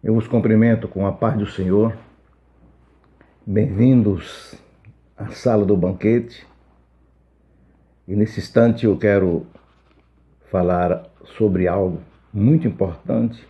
Eu os cumprimento com a paz do Senhor. Bem-vindos à sala do banquete. E nesse instante eu quero falar sobre algo muito importante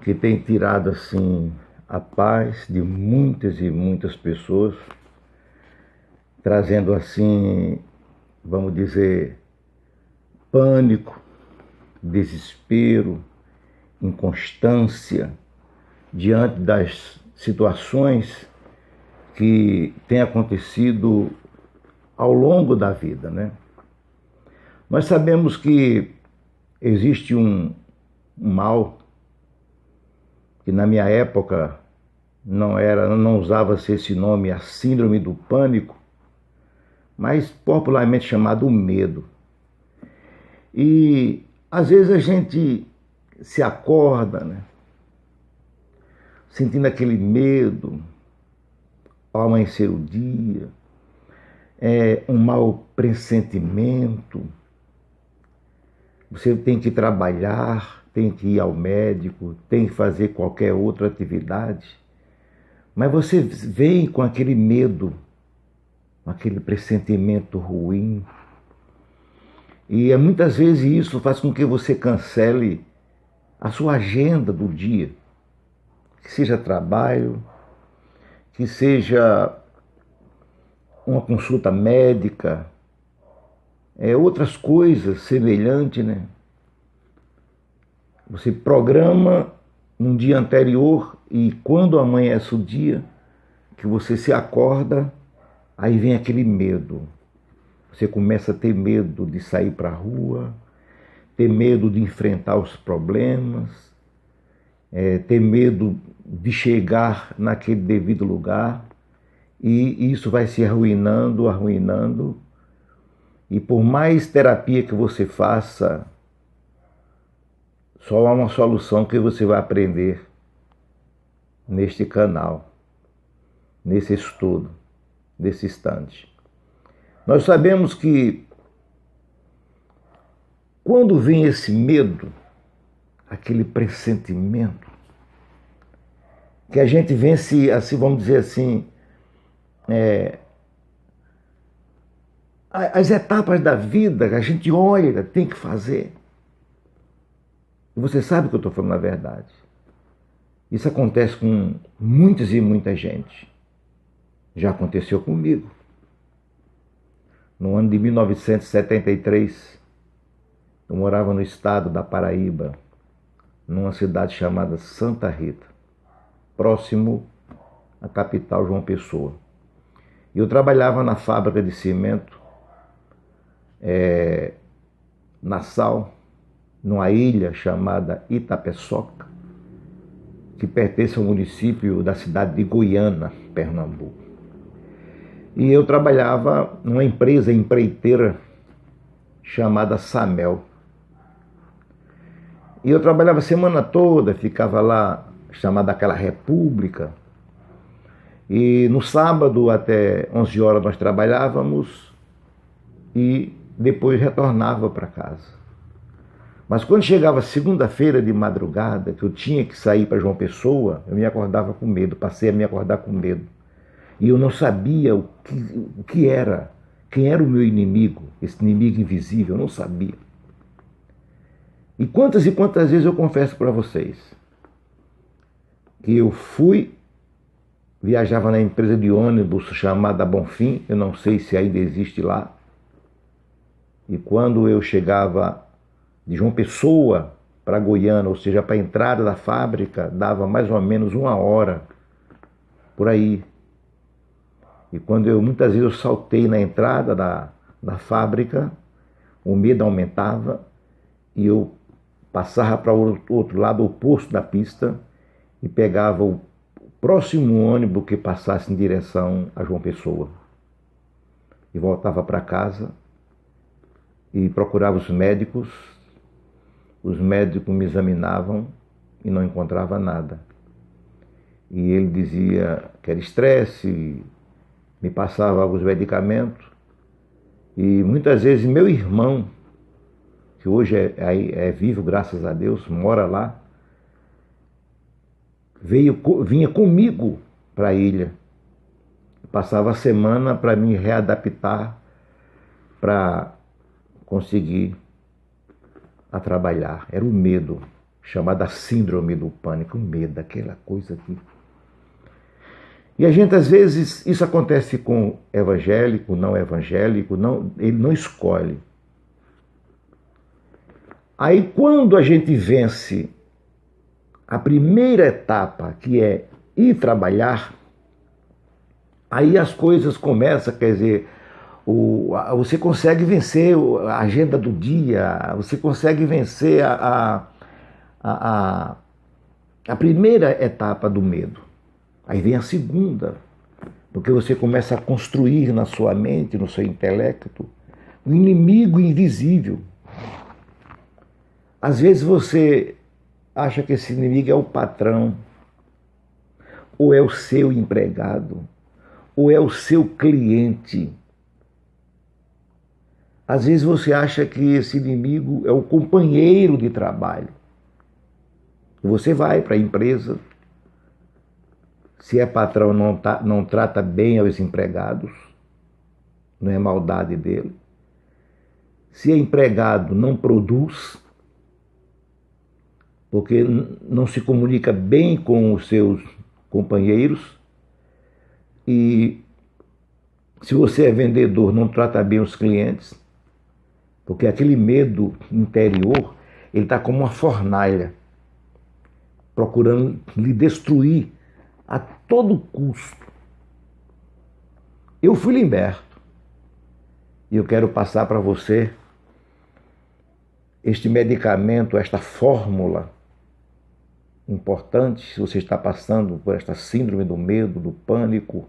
que tem tirado assim a paz de muitas e muitas pessoas, trazendo assim, vamos dizer, pânico, desespero, inconstância diante das situações que têm acontecido ao longo da vida, né? Nós sabemos que existe um mal que na minha época não usava-se esse nome, a síndrome do pânico, mas popularmente chamado o medo. E às vezes a gente se acorda, né, sentindo aquele medo ao amanhecer o dia, um mau pressentimento. Você tem que trabalhar, tem que ir ao médico, tem que fazer qualquer outra atividade, mas você vem com aquele medo, com aquele pressentimento ruim. E muitas vezes isso faz com que você cancele a sua agenda do dia, que seja trabalho, que seja uma consulta médica, outras coisas semelhantes, né? Você programa no dia anterior e quando amanhece o dia, que você se acorda, aí vem aquele medo. Você começa a ter medo de sair para a rua, ter medo de enfrentar os problemas, ter medo de chegar naquele devido lugar, e isso vai se arruinando, e por mais terapia que você faça, só há uma solução que você vai aprender neste canal, nesse estudo, nesse instante. Nós sabemos que quando vem esse medo, aquele pressentimento, que a gente vence, assim, vamos dizer assim, as etapas da vida que a gente olha, tem que fazer. E você sabe que eu estou falando a verdade. Isso acontece com muitas e muita gente. Já aconteceu comigo. No ano de 1973, eu morava no estado da Paraíba, numa cidade chamada Santa Rita, próximo à capital João Pessoa. E eu trabalhava na fábrica de cimento, na Sal, numa ilha chamada Itapeçoca, que pertence ao município da cidade de Goiânia, Pernambuco. E eu trabalhava numa empresa empreiteira chamada Samel. E eu trabalhava a semana toda, ficava lá, chamada aquela República. E no sábado até 11 horas nós trabalhávamos e depois retornava para casa. Mas quando chegava segunda-feira de madrugada, que eu tinha que sair para João Pessoa, eu me acordava com medo, passei a me acordar com medo. E eu não sabia o que era, quem era o meu inimigo, esse inimigo invisível, eu não sabia. E quantas vezes eu confesso para vocês que eu viajava na empresa de ônibus chamada Bonfim, eu não sei se ainda existe lá, e quando eu chegava de João Pessoa para Goiânia, ou seja, para a entrada da fábrica, dava mais ou menos 1 hora, por aí. E quando muitas vezes eu saltei na entrada da fábrica, o medo aumentava e eu passava para o outro lado, oposto da pista, e pegava o próximo ônibus que passasse em direção a João Pessoa. E voltava para casa e procurava os médicos me examinavam e não encontrava nada. E ele dizia que era estresse, me passava alguns medicamentos, e muitas vezes meu irmão, que hoje é vivo, graças a Deus, mora lá, vinha comigo para a ilha. Passava a semana para me readaptar, para conseguir a trabalhar. Era o medo, chamada síndrome do pânico, o medo, aquela coisa aqui. E a gente, às vezes, isso acontece com evangélico, não evangélico, ele não escolhe. Aí, quando a gente vence a primeira etapa, que é ir trabalhar, aí as coisas começam, quer dizer, você consegue vencer a agenda do dia, você consegue vencer a primeira etapa do medo. Aí vem a segunda, porque você começa a construir na sua mente, no seu intelecto, um inimigo invisível. Às vezes você acha que esse inimigo é o patrão, ou é o seu empregado, ou é o seu cliente. Às vezes você acha que esse inimigo é o companheiro de trabalho. Você vai para a empresa, se é patrão, não trata bem aos empregados, não é maldade dele. Se é empregado, não produz, porque não se comunica bem com os seus companheiros. E se você é vendedor, não trata bem os clientes, porque aquele medo interior, ele está como uma fornalha, procurando lhe destruir a todo custo. Eu fui liberto e eu quero passar para você este medicamento, esta fórmula importante. Se você está passando por esta síndrome do medo, do pânico,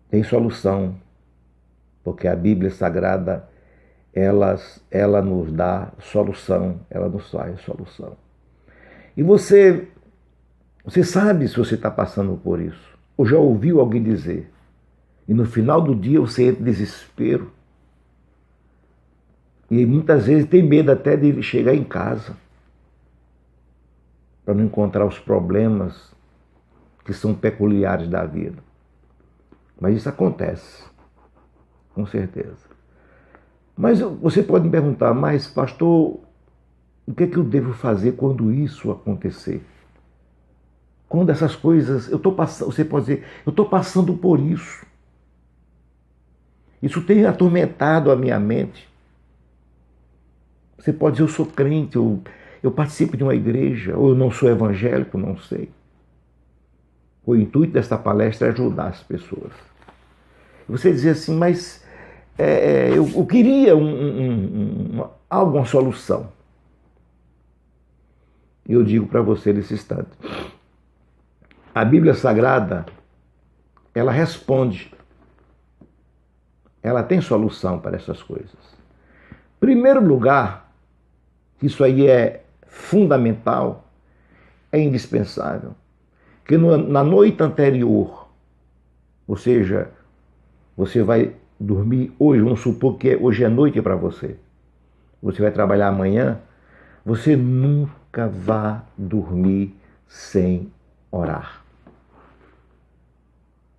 tem solução, porque a Bíblia Sagrada, ela nos dá solução, ela nos faz solução. E você sabe se você está passando por isso, ou já ouviu alguém dizer, e no final do dia você entra em desespero, e muitas vezes tem medo até de chegar em casa, para não encontrar os problemas que são peculiares da vida. Mas isso acontece, com certeza. Mas você pode me perguntar, mas pastor, o que é que eu devo fazer quando isso acontecer? Quando essas coisas, você pode dizer, eu estou passando por isso. Isso tem atormentado a minha mente. Você pode dizer, eu sou crente, eu participo de uma igreja, ou eu não sou evangélico, não sei. O intuito desta palestra é ajudar as pessoas. Você dizer assim, mas eu queria alguma solução. Eu digo para você nesse instante. A Bíblia Sagrada, ela responde. Ela tem solução para essas coisas. Em primeiro lugar, isso aí é fundamental, é indispensável, que na noite anterior, ou seja, você vai dormir hoje, vamos supor que hoje é noite para você, você vai trabalhar amanhã, você nunca vá dormir sem orar.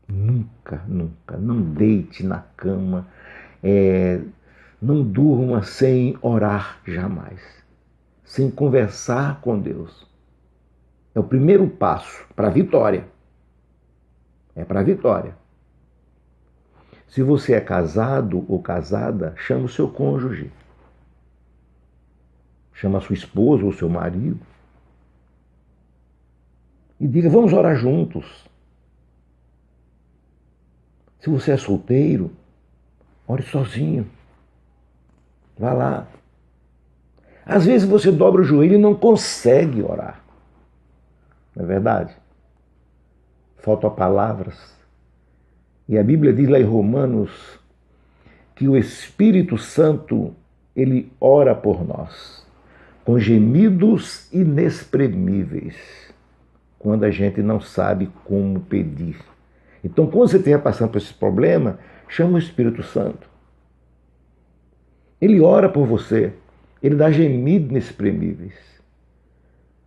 Nunca, nunca. Não deite na cama, não durma sem orar jamais, sem conversar com Deus. É o primeiro passo para a vitória. É para a vitória. Se você é casado ou casada, chama o seu cônjuge. Chama a sua esposa ou seu marido. E diga, vamos orar juntos. Se você é solteiro, ore sozinho. Vá lá. Às vezes você dobra o joelho e não consegue orar. Não é verdade? Faltam palavras. E a Bíblia diz lá em Romanos que o Espírito Santo, ele ora por nós, com gemidos inexprimíveis, quando a gente não sabe como pedir. Então, quando você estiver passando por esse problema, chama o Espírito Santo. Ele ora por você, ele dá gemidos inexprimíveis.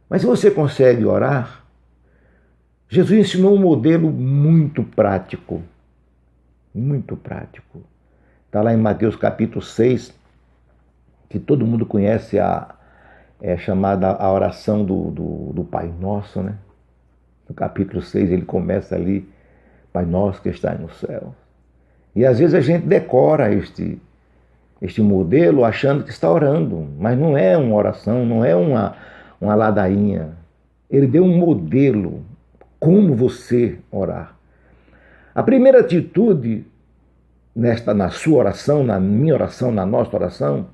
Mas se você consegue orar, Jesus ensinou um modelo muito prático. Muito prático. Está lá em Mateus capítulo 6, que todo mundo conhece chamada a oração do Pai Nosso, né? No capítulo 6 ele começa ali, Pai Nosso que está no céu. E às vezes a gente decora este modelo achando que está orando, mas não é uma oração, não é uma ladainha. Ele deu um modelo como você orar. A primeira atitude na sua oração, na minha oração, na nossa oração,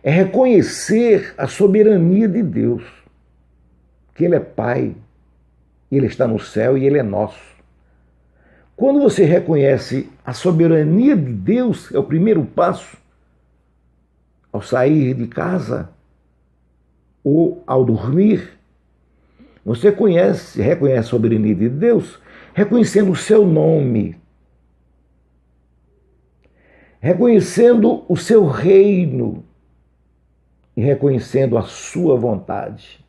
é reconhecer a soberania de Deus, que Ele é Pai, Ele está no céu e Ele é nosso. Quando você reconhece a soberania de Deus, é o primeiro passo, ao sair de casa ou ao dormir, você reconhece a soberania de Deus, reconhecendo o seu nome, reconhecendo o seu reino e reconhecendo a sua vontade.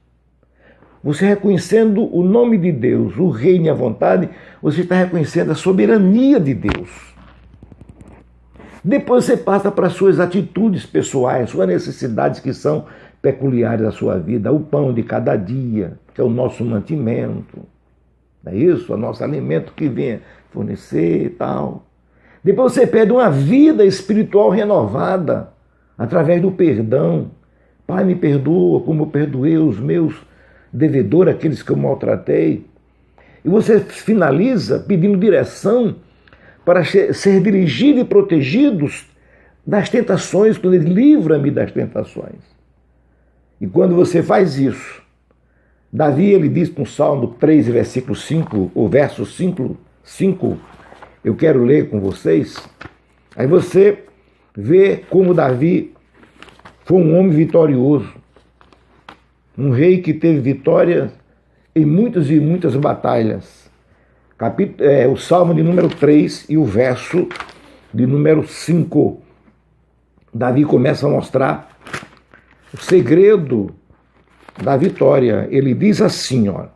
Você reconhecendo o nome de Deus, o reino e a vontade, você está reconhecendo a soberania de Deus. Depois você passa para as suas atitudes pessoais, suas necessidades que são peculiares da sua vida, o pão de cada dia, que é o nosso mantimento, não é isso? O nosso alimento que vem fornecer e tal. Depois você pede uma vida espiritual renovada, através do perdão. Pai, me perdoa como eu perdoei os meus devedores, aqueles que eu maltratei. E você finaliza pedindo direção para ser dirigido e protegido das tentações, quando Ele livra-me das tentações. E quando você faz isso, Davi, ele diz no Salmo 3, versículo 5, o verso 5, eu quero ler com vocês. Aí você vê como Davi foi um homem vitorioso, um rei que teve vitória em muitas e muitas batalhas. O Salmo de número 3 e o verso de número 5. Davi começa a mostrar o segredo da vitória. Ele diz assim, ó: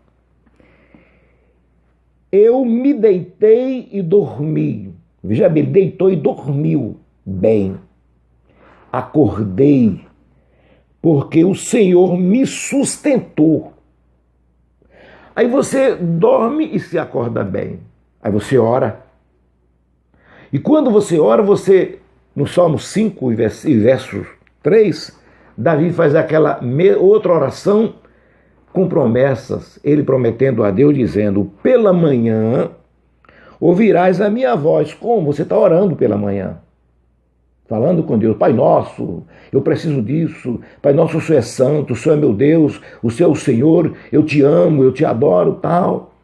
eu me deitei e dormi. Veja bem, deitou e dormiu bem. Acordei, porque o Senhor me sustentou. Aí você dorme e se acorda bem. Aí você ora. E quando você ora, no Salmo 5 e verso 3, Davi faz aquela outra oração com promessas, ele prometendo a Deus, dizendo: pela manhã ouvirás a minha voz. Como? Você está orando pela manhã, falando com Deus: Pai Nosso, eu preciso disso. Pai Nosso, o Senhor é santo, o Senhor é meu Deus, o Senhor é o Senhor, eu te amo, eu te adoro, tal.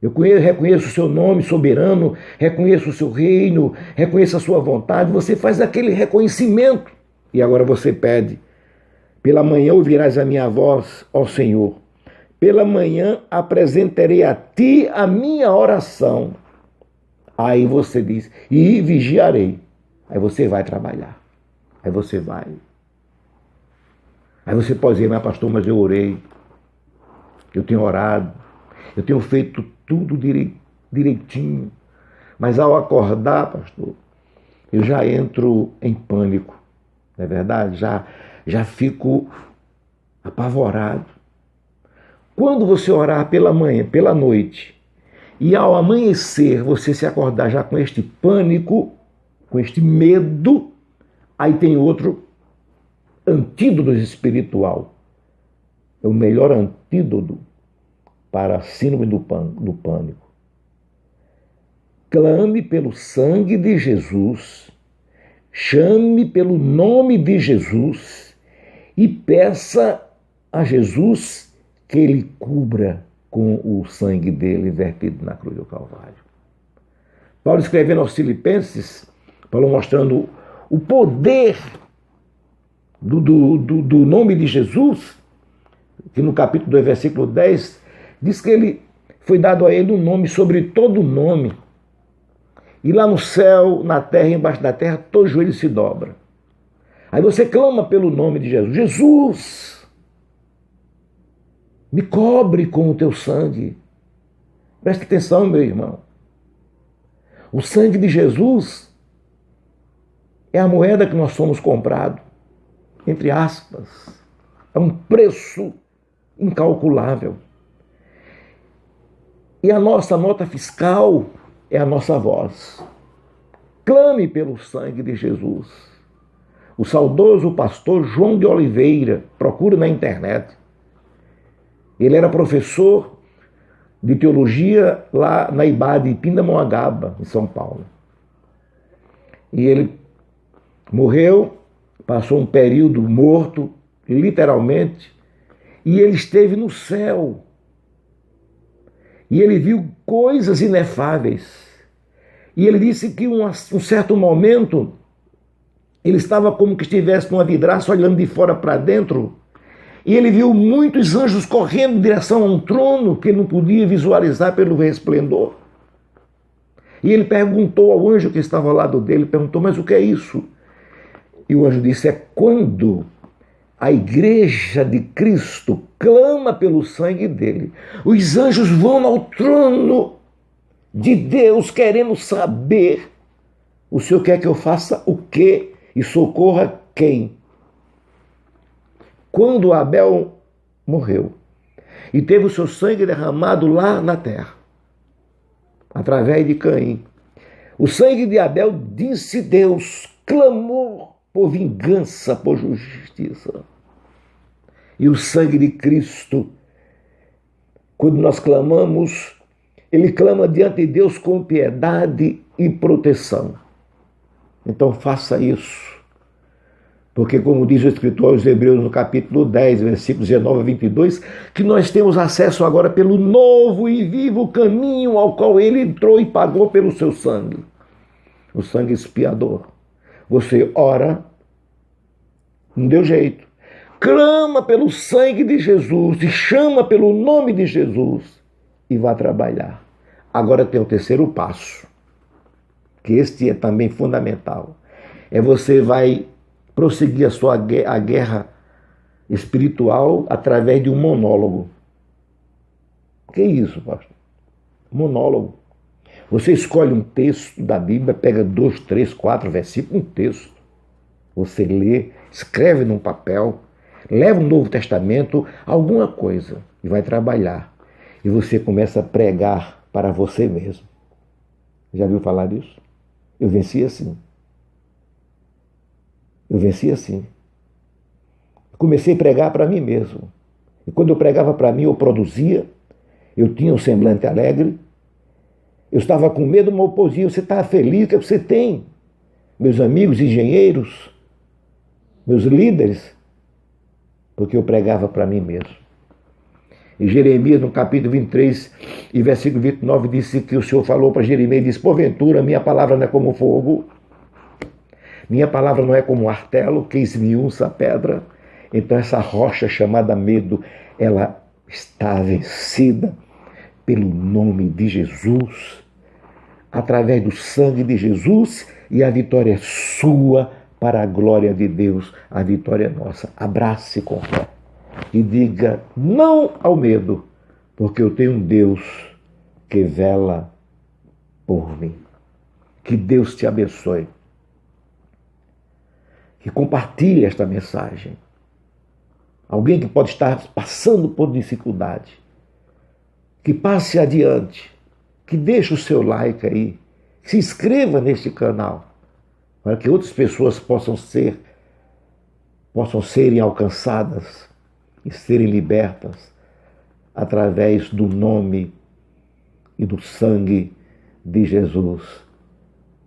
Eu reconheço o seu nome soberano, reconheço o seu reino, reconheço a sua vontade. Você faz aquele reconhecimento. E agora você pede: pela manhã ouvirás a minha voz, ó Senhor. Pela manhã apresentarei a ti a minha oração. Aí você diz: e vigiarei. Aí você vai trabalhar. Aí você vai. Aí você pode dizer: mas pastor, mas eu orei. Eu tenho orado. Eu tenho feito tudo direitinho. Mas ao acordar, pastor, eu já entro em pânico. Não é verdade? Já fico apavorado. Quando você orar pela manhã, pela noite, e ao amanhecer você se acordar já com este pânico, com este medo, aí tem outro antídoto espiritual. É o melhor antídoto para a síndrome do pânico. Clame pelo sangue de Jesus, chame pelo nome de Jesus e peça a Jesus que Ele cubra com o sangue dele vertido na cruz do Calvário. Paulo, escrevendo aos Filipenses, Paulo mostrando o poder do nome de Jesus, que no capítulo 2, versículo 10, diz que ele foi dado a ele um nome sobre todo nome. E lá no céu, na terra e embaixo da terra, todo joelho se dobra. Aí você clama pelo nome de Jesus. Jesus! Me cobre com o teu sangue. Preste atenção, meu irmão. O sangue de Jesus é a moeda que nós somos comprados, entre aspas. É um preço incalculável. E a nossa nota fiscal é a nossa voz. Clame pelo sangue de Jesus. O saudoso pastor João de Oliveira, procura na internet. Ele era professor de teologia lá na IBAD, Pindamonhangaba, em São Paulo. E ele morreu, passou um período morto, literalmente, e ele esteve no céu. E ele viu coisas inefáveis. E ele disse que um certo momento ele estava como que estivesse numa vidraça olhando de fora para dentro, e ele viu muitos anjos correndo em direção a um trono que ele não podia visualizar pelo resplendor. E ele perguntou ao anjo que estava ao lado dele, perguntou, mas o que é isso? E o anjo disse, é quando a igreja de Cristo clama pelo sangue dele. Os anjos vão ao trono de Deus querendo saber, o Senhor quer que eu faça o quê? E socorra quem? Quando Abel morreu e teve o seu sangue derramado lá na terra, através de Caim, o sangue de Abel, disse Deus, clamou por vingança, por justiça. E o sangue de Cristo, quando nós clamamos, ele clama diante de Deus com piedade e proteção. Então faça isso. Porque, como diz o escritor aos Hebreus no capítulo 10, versículos 19 a 22, que nós temos acesso agora pelo novo e vivo caminho ao qual ele entrou e pagou pelo seu sangue. O sangue expiador. Você ora, não deu jeito. Clama pelo sangue de Jesus e chama pelo nome de Jesus e vá trabalhar. Agora tem o terceiro passo, que este é também fundamental. Você vai prosseguir a guerra espiritual através de um monólogo. O que é isso, pastor? Monólogo. Você escolhe um texto da Bíblia, pega 2, 3, 4 versículos, um texto. Você lê, escreve num papel, leva um Novo Testamento, alguma coisa, e vai trabalhar. E você começa a pregar para você mesmo. Já viu falar disso? Eu venci assim. Eu venci assim. Comecei a pregar para mim mesmo. E quando eu pregava para mim, eu produzia, eu tinha um semblante alegre, eu estava com medo, mas oposição. Você está feliz? O que você tem? Meus amigos, engenheiros, meus líderes, porque eu pregava para mim mesmo. E Jeremias, no capítulo 23 e versículo 29, disse que o Senhor falou para Jeremias, disse, porventura, minha palavra não é como fogo, minha palavra não é como um martelo que esmiuça a pedra. Então essa rocha chamada medo, ela está vencida pelo nome de Jesus, através do sangue de Jesus, e a vitória é sua para a glória de Deus, a vitória é nossa. Abrace com fé e diga não ao medo, porque eu tenho um Deus que vela por mim. Que Deus te abençoe. Que compartilhe esta mensagem. Alguém que pode estar passando por dificuldade, que passe adiante, que deixe o seu like aí, que se inscreva neste canal, para que outras pessoas possam serem alcançadas e serem libertas através do nome e do sangue de Jesus,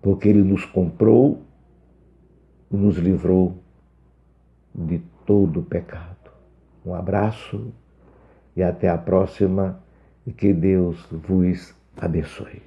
porque ele nos comprou e nos livrou de todo o pecado. Um abraço e até a próxima, e que Deus vos abençoe.